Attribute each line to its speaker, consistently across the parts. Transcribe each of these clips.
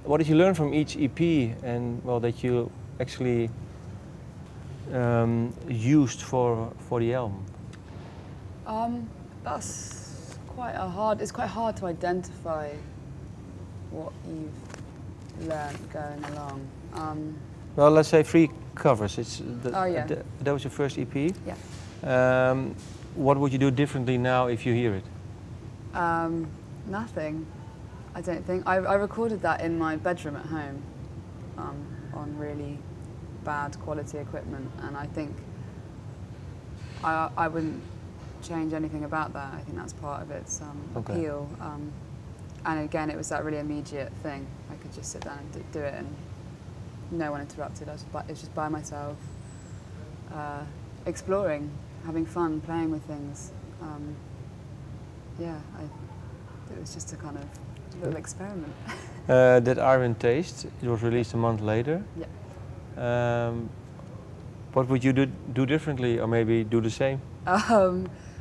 Speaker 1: What did you learn from each EP, and well, that you actually used for the album?
Speaker 2: That's quite a hard. It's quite hard to identify what you've learned going along.
Speaker 1: Well, let's say 3 covers.
Speaker 2: Oh yeah.
Speaker 1: That was your first EP.
Speaker 2: Yeah.
Speaker 1: What would you do differently now if you hear it?
Speaker 2: Nothing. I don't think. I recorded that in my bedroom at home on really bad quality equipment, and I think I wouldn't change anything about that. I think that's part of its appeal. And again, it was that really immediate thing. I could just sit down and do it, and no one interrupted. It was just by myself, exploring, having fun, playing with things. Yeah, it was just a kind of little experiment.
Speaker 1: That Iron Taste, it was released a month later.
Speaker 2: Yeah.
Speaker 1: What would you do differently, or maybe do the same?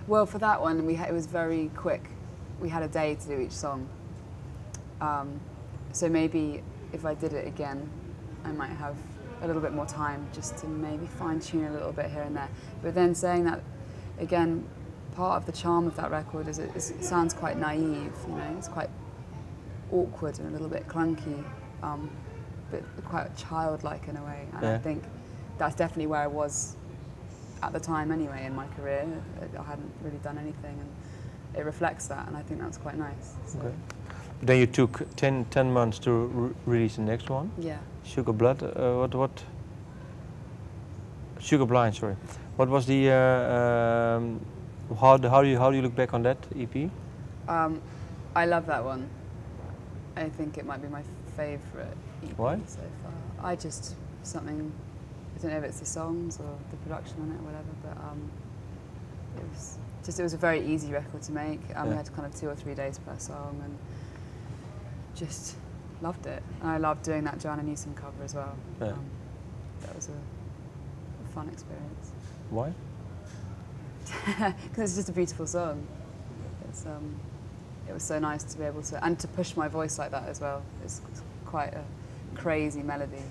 Speaker 2: Well, for that one, it was very quick. We had a day to do each song. So maybe if I did it again, I might have a little bit more time just to maybe fine-tune a little bit here and there. But then saying that, again, part of the charm of that record is it sounds quite naive, you know, it's quite awkward and a little bit clunky, but quite childlike in a way. And I think that's definitely where I was at the time anyway in my career. I hadn't really done anything, and it reflects that, and I think that's quite nice. So.
Speaker 1: Okay. Then you took 10 months to release the next one.
Speaker 2: Yeah.
Speaker 1: Sugar Blood. What? Sugar Blind. Sorry. What was the? How do you look back on that EP?
Speaker 2: I love that one. I think it might be my favourite EP
Speaker 1: Why?
Speaker 2: so far. I just something. I don't know if it's the songs or the production on it or whatever, but it was a very easy record to make. We had kind of 2 or 3 days per song, and just loved it. And I loved doing that Joanna Newsom cover as well.
Speaker 1: Yeah.
Speaker 2: That was a fun experience.
Speaker 1: Why?
Speaker 2: Because it's just a beautiful song. It was so nice to be able to, and to push my voice like that as well. It's quite a crazy melody,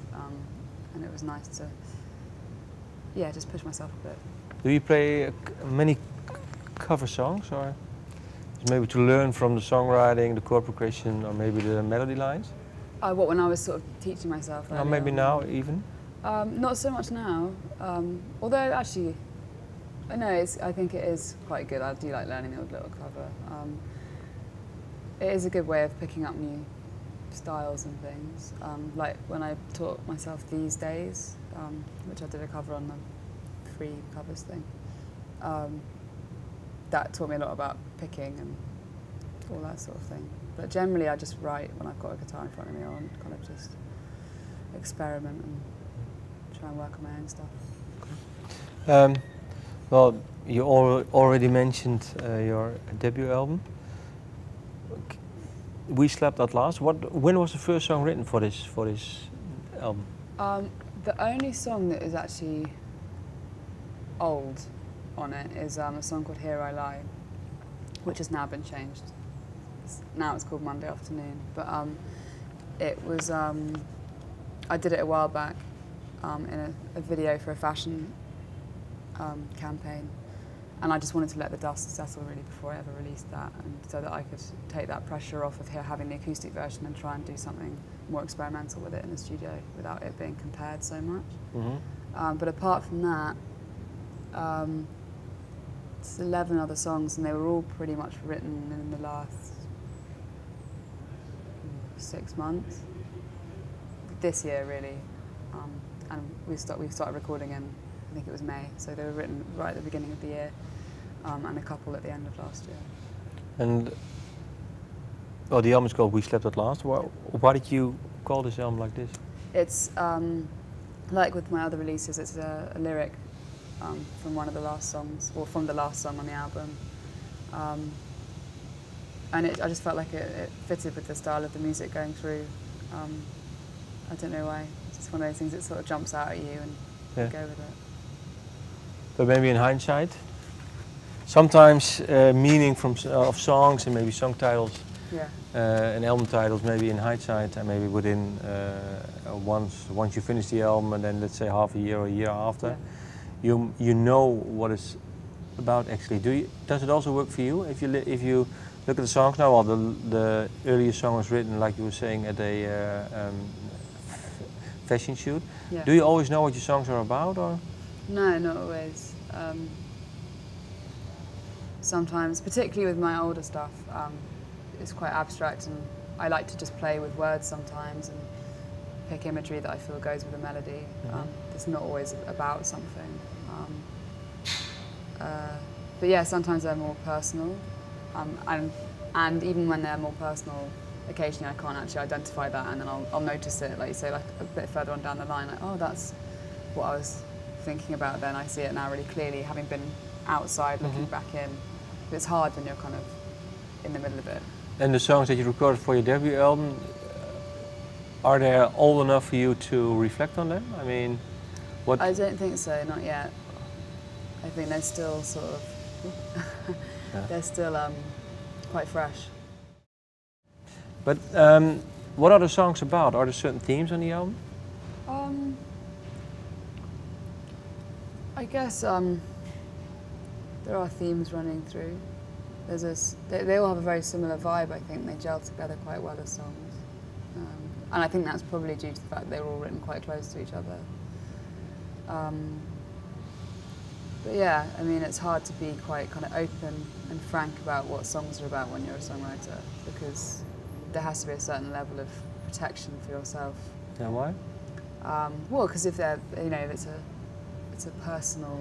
Speaker 2: and it was nice to, yeah, just push myself a bit.
Speaker 1: Do you play many cover songs, or maybe to learn from the songwriting, the chord progression, or maybe the melody lines?
Speaker 2: What, when I was sort of teaching myself?
Speaker 1: Or maybe now even?
Speaker 2: Not so much now, although actually, I think it is quite good. I do like learning the odd little cover. It is a good way of picking up new styles and things. Like when I taught myself These Days, which I did a cover on the free covers thing, that taught me a lot about picking and all that sort of thing. But generally I just write when I've got a guitar in front of me, or kind of just experiment and try and work on my own stuff.
Speaker 1: Well, you already mentioned your debut album. We Slept at Last. When was the first song written for this album?
Speaker 2: The only song that is actually old on it is a song called Here I Lie, which has now been changed. Now it's called Monday Afternoon. But it was, I did it a while back in a video for a fashion campaign. And I just wanted to let the dust settle really before I ever released that, and so that I could take that pressure off of having the acoustic version and try and do something more experimental with it in the studio without it being compared so much. Mm-hmm. But apart from that, it's 11 other songs, and they were all pretty much written in the last 6 months. This year, really. And we started recording in, I think it was May, so they were written right at the beginning of the year, and a couple at the end of last year.
Speaker 1: And the album is called We Slept at Last. Why did you call this album like this?
Speaker 2: It's like with my other releases, it's a lyric from one of the last songs, or from the last song on the album. And I just felt like it fitted with the style of the music going through. I don't know why. It's just one of those things that sort of jumps out at you, and you go with it.
Speaker 1: But maybe in hindsight, sometimes meaning of songs and maybe song titles an album title, maybe in hindsight, and maybe within once you finish the album, and then let's say half a year or a year after, you know what it's about actually. Does it also work for you? If you look at the songs now, well, the earlier song was written, like you were saying, at a fashion shoot.
Speaker 2: Yeah.
Speaker 1: Do you always know what your songs are about, or?
Speaker 2: No, not always. Sometimes, particularly with my older stuff, it's quite abstract, and I like to just play with words sometimes and pick imagery that I feel goes with a melody. It's not always about something. But yeah, sometimes they're more personal, and even when they're more personal, occasionally I can't actually identify that, and then I'll notice it, like you say, like a bit further on down the line, like, oh, that's what I was thinking about then. I see it now really clearly, having been outside looking back in. But it's hard when you're kind of in the middle of it.
Speaker 1: And the songs that you recorded for your debut album, are they old enough for you to reflect on them? I mean, what?
Speaker 2: I don't think so, not yet. I think they're still sort of, they're still quite fresh.
Speaker 1: But what are the songs about? Are there certain themes on the album?
Speaker 2: I guess there are themes running through. They all have a very similar vibe, I think. They gel together quite well as songs. And I think that's probably due to the fact that they were all written quite close to each other. But yeah, I mean, it's hard to be quite kind of open and frank about what songs are about when you're a songwriter, because there has to be a certain level of protection for yourself.
Speaker 1: And why?
Speaker 2: Well, because if they're, you know, it's a personal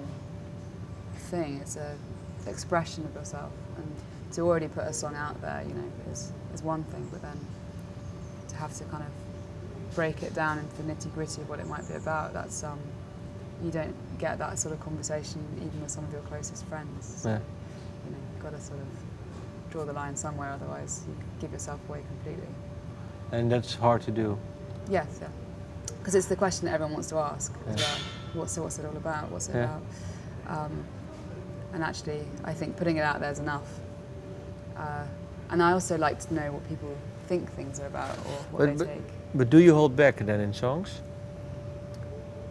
Speaker 2: thing. It's an expression of yourself, and to already put a song out there, you know, is one thing. But then to have to kind of break it down into the nitty-gritty of what it might be about, that's you don't get that sort of conversation even with some of your closest friends. So,
Speaker 1: Yeah.
Speaker 2: you know, you've got to sort of draw the line somewhere, otherwise you give yourself away completely.
Speaker 1: And that's hard to do.
Speaker 2: Yes, yeah. Because it's the question that everyone wants to ask as well. What's it all about? What's it about? And actually, I think putting it out there is enough. And I also like to know what people think things are about, or what they take.
Speaker 1: But do you hold back then in songs?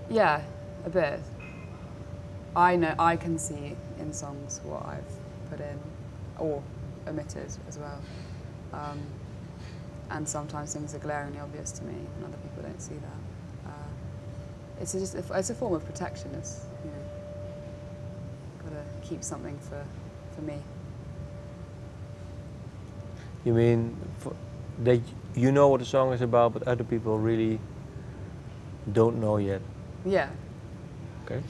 Speaker 2: Yeah, a bit. I know I can see in songs what I've put in or omitted as well. And sometimes things are glaringly obvious to me, and other people don't see that. It's a form of protectionist, you know. Got to keep something for me.
Speaker 1: You mean that you know what the song is about, but other people really don't know yet?
Speaker 2: Yeah.
Speaker 1: Okay.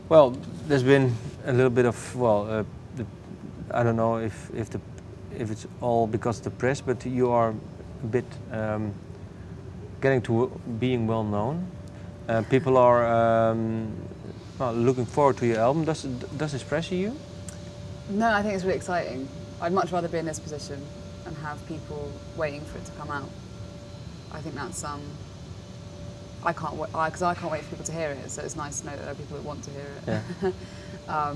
Speaker 1: Well, there's been a little bit of, well, I don't know if it's all because of the press, but you are a bit getting to being well known. People are well, looking forward to your album. Does this pressure you?
Speaker 2: No, I think it's really exciting. I'd much rather be in this position and have people waiting for it to come out. I think that's I can't wait for people to hear it. So it's nice to know that there are people that want to hear it. Yeah.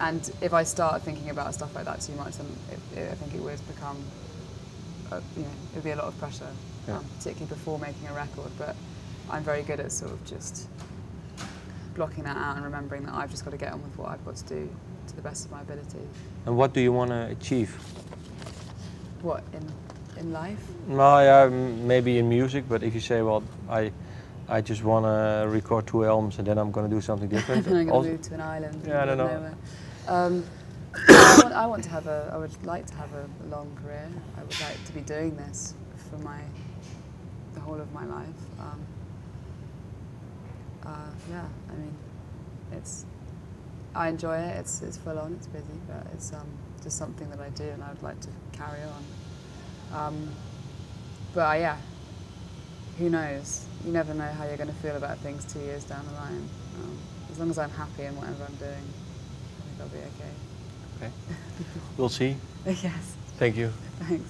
Speaker 2: And if I start thinking about stuff like that too much, then I think it would become, you know, it would be a lot of pressure,
Speaker 1: yeah.
Speaker 2: Particularly before making a record. But I'm very good at sort of just blocking that out and remembering that I've just got to get on with what I've got to do to the best of my ability.
Speaker 1: And what do you want to achieve?
Speaker 2: What, in life?
Speaker 1: Well, yeah, maybe in music, but if you say, well, I just want to record 2 albums and then I'm going to do something different.
Speaker 2: And I'm going to move to an island.
Speaker 1: Yeah, I don't know.
Speaker 2: I would like to have a long career. I would like to be doing this for the whole of my life. Yeah, I mean, I enjoy it. It's full on. It's busy, but it's just something that I do, and I would like to carry on. But yeah, who knows? You never know how you're going to feel about things 2 years down the line. As long as I'm happy in whatever I'm doing, I think I'll be okay.
Speaker 1: Okay. We'll see.
Speaker 2: Yes.
Speaker 1: Thank you.
Speaker 2: Thanks.